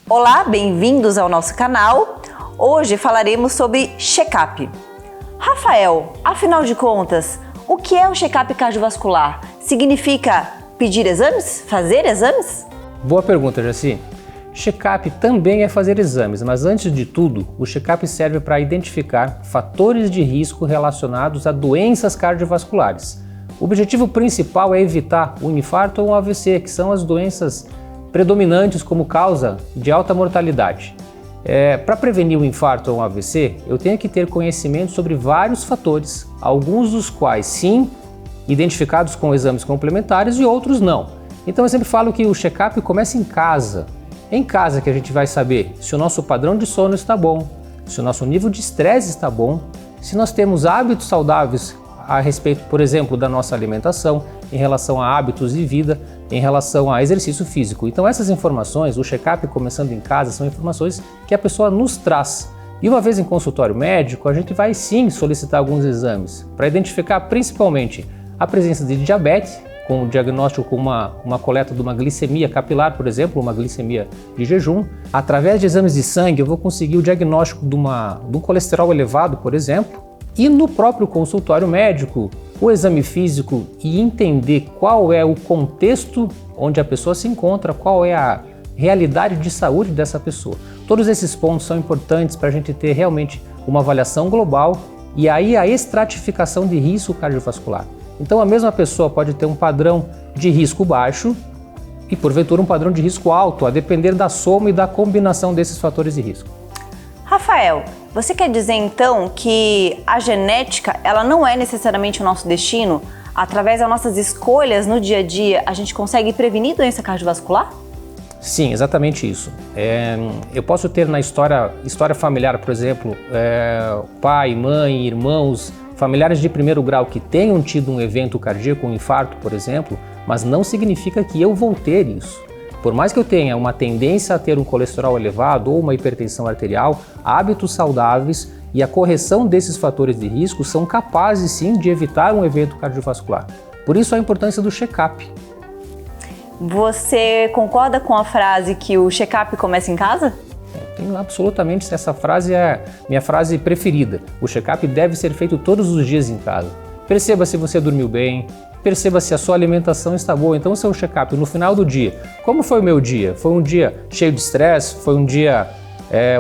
Olá, bem-vindos ao nosso canal. Hoje falaremos sobre check-up. Rafael, afinal de contas, o que é o check-up cardiovascular? Significa pedir exames? Fazer exames? Boa pergunta, Jaci. Check-up também é fazer exames, mas antes de tudo, o check-up serve para identificar fatores de risco relacionados a doenças cardiovasculares. O objetivo principal é evitar um infarto ou um AVC, que são as doenças predominantes como causa de alta mortalidade. Para prevenir um infarto ou um AVC, eu tenho que ter conhecimento sobre vários fatores, alguns dos quais sim, identificados com exames complementares e outros não. Então eu sempre falo que o check-up começa em casa. É em casa que a gente vai saber se o nosso padrão de sono está bom, se o nosso nível de estresse está bom, se nós temos hábitos saudáveis a respeito, por exemplo, da nossa alimentação, em relação a hábitos de vida, em relação a exercício físico. Então essas informações, o check-up começando em casa, são informações que a pessoa nos traz. E uma vez em consultório médico, a gente vai sim solicitar alguns exames para identificar principalmente a presença de diabetes, com o diagnóstico com uma coleta de uma glicemia capilar, por exemplo, uma glicemia de jejum. Através de exames de sangue eu vou conseguir o diagnóstico de um colesterol elevado, por exemplo. E no próprio consultório médico, o exame físico e entender qual é o contexto onde a pessoa se encontra, qual é a realidade de saúde dessa pessoa. Todos esses pontos são importantes para a gente ter realmente uma avaliação global e aí a estratificação de risco cardiovascular. Então a mesma pessoa pode ter um padrão de risco baixo e porventura um padrão de risco alto, a depender da soma e da combinação desses fatores de risco. Rafael, você quer dizer então que a genética ela não é necessariamente o nosso destino? Através das nossas escolhas no dia a dia, a gente consegue prevenir doença cardiovascular? Sim, exatamente isso. Eu posso ter na história familiar, por exemplo, pai, mãe, irmãos, familiares de primeiro grau que tenham tido um evento cardíaco, um infarto, por exemplo, mas não significa que eu vou ter isso. Por mais que eu tenha uma tendência a ter um colesterol elevado ou uma hipertensão arterial, hábitos saudáveis e a correção desses fatores de risco são capazes sim de evitar um evento cardiovascular. Por isso a importância do check-up. Você concorda com a frase que o check-up começa em casa? Tenho absolutamente, essa frase é minha frase preferida. O check-up deve ser feito todos os dias em casa. Perceba se você dormiu bem, perceba se a sua alimentação está boa. Então o seu check-up no final do dia, como foi o meu dia? Foi um dia cheio de estresse? Foi um dia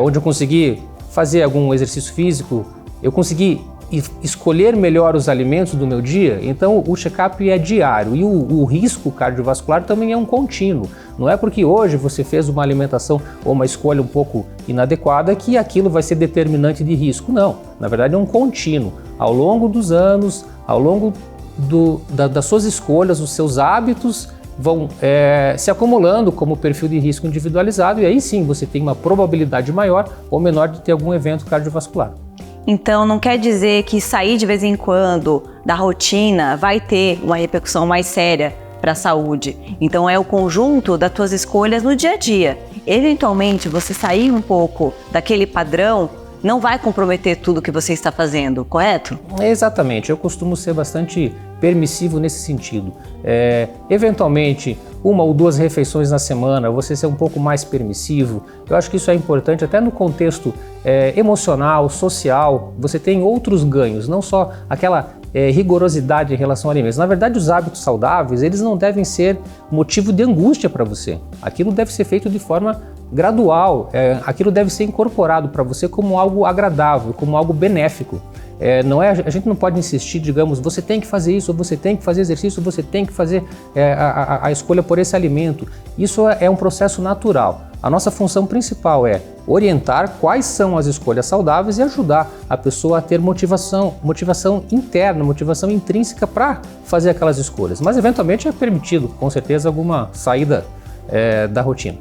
onde eu consegui fazer algum exercício físico? Eu consegui escolher melhor os alimentos do meu dia? Então o check-up é diário e o risco cardiovascular também é um contínuo. Não é porque hoje você fez uma alimentação ou uma escolha um pouco inadequada que aquilo vai ser determinante de risco. Não, na verdade é um contínuo. Ao longo dos anos, ao longo das suas escolhas, os seus hábitos vão se acumulando como perfil de risco individualizado e aí sim você tem uma probabilidade maior ou menor de ter algum evento cardiovascular. Então não quer dizer que sair de vez em quando da rotina vai ter uma repercussão mais séria para a saúde. Então é o conjunto das tuas escolhas no dia a dia. Eventualmente você sair um pouco daquele padrão não vai comprometer tudo que você está fazendo, correto? Exatamente, eu costumo ser bastante permissivo nesse sentido. Eventualmente, uma ou duas refeições na semana, você ser um pouco mais permissivo, eu acho que isso é importante até no contexto emocional, social, você tem outros ganhos, não só aquela rigorosidade em relação a alimentos. Na verdade, os hábitos saudáveis, eles não devem ser motivo de angústia para você. Aquilo deve ser feito de forma gradual, aquilo deve ser incorporado para você como algo agradável, como algo benéfico. A gente não pode insistir, digamos, você tem que fazer isso, você tem que fazer exercício, você tem que fazer a escolha por esse alimento. Isso é um processo natural. A nossa função principal é orientar quais são as escolhas saudáveis e ajudar a pessoa a ter motivação interna, motivação intrínseca para fazer aquelas escolhas. Mas eventualmente é permitido, com certeza, alguma saída da rotina.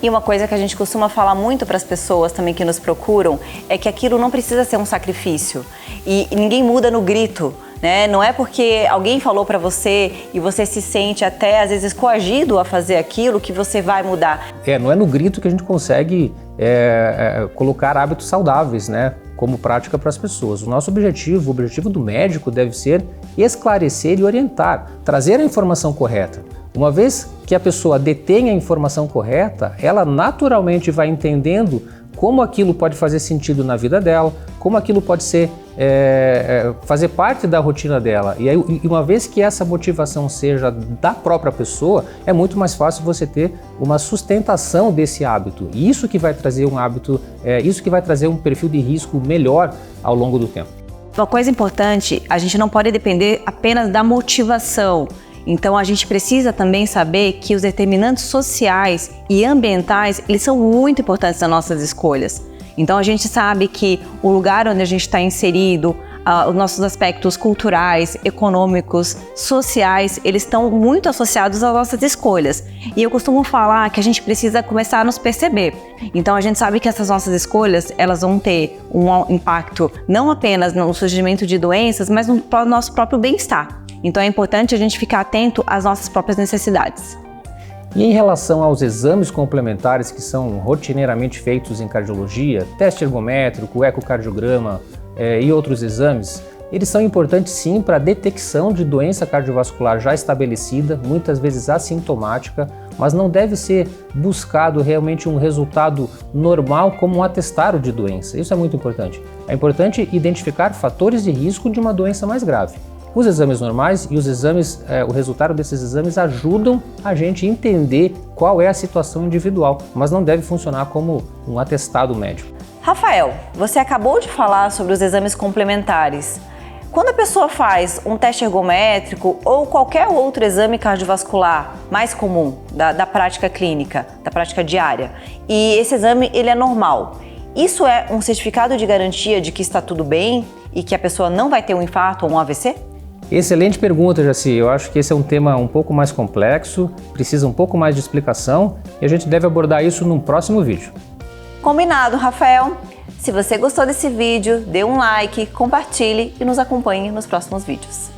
E uma coisa que a gente costuma falar muito para as pessoas também que nos procuram é que aquilo não precisa ser um sacrifício e ninguém muda no grito, né? Não é porque alguém falou para você e você se sente até às vezes coagido a fazer aquilo que você vai mudar. Não é no grito que a gente consegue colocar hábitos saudáveis, né, como prática para as pessoas. O nosso objetivo, o objetivo do médico deve ser esclarecer e orientar, trazer a informação correta. Uma vez que a pessoa detém a informação correta, ela naturalmente vai entendendo como aquilo pode fazer sentido na vida dela, como aquilo pode ser fazer parte da rotina dela. E uma vez que essa motivação seja da própria pessoa, é muito mais fácil você ter uma sustentação desse hábito. E isso que vai trazer um hábito, isso que vai trazer um perfil de risco melhor ao longo do tempo. Uma coisa importante, a gente não pode depender apenas da motivação. Então a gente precisa também saber que os determinantes sociais e ambientais, eles são muito importantes nas nossas escolhas. Então a gente sabe que o lugar onde a gente está inserido, os nossos aspectos culturais, econômicos, sociais, eles estão muito associados às nossas escolhas. E eu costumo falar que a gente precisa começar a nos perceber. Então a gente sabe que essas nossas escolhas, elas vão ter um impacto não apenas no surgimento de doenças, mas no nosso próprio bem-estar. Então é importante a gente ficar atento às nossas próprias necessidades. E em relação aos exames complementares que são rotineiramente feitos em cardiologia, teste ergométrico, ecocardiograma e outros exames, eles são importantes sim para a detecção de doença cardiovascular já estabelecida, muitas vezes assintomática, mas não deve ser buscado realmente um resultado normal como um atestado de doença. Isso é muito importante. É importante identificar fatores de risco de uma doença mais grave. Os exames normais e os exames, o resultado desses exames ajudam a gente a entender qual é a situação individual, mas não deve funcionar como um atestado médico. Rafael, você acabou de falar sobre os exames complementares. Quando a pessoa faz um teste ergométrico ou qualquer outro exame cardiovascular mais comum da prática clínica, da prática diária, e esse exame ele é normal, isso é um certificado de garantia de que está tudo bem e que a pessoa não vai ter um infarto ou um AVC? Excelente pergunta, Jaci. Eu acho que esse é um tema um pouco mais complexo, precisa um pouco mais de explicação e a gente deve abordar isso num próximo vídeo. Combinado, Rafael. Se você gostou desse vídeo, dê um like, compartilhe e nos acompanhe nos próximos vídeos.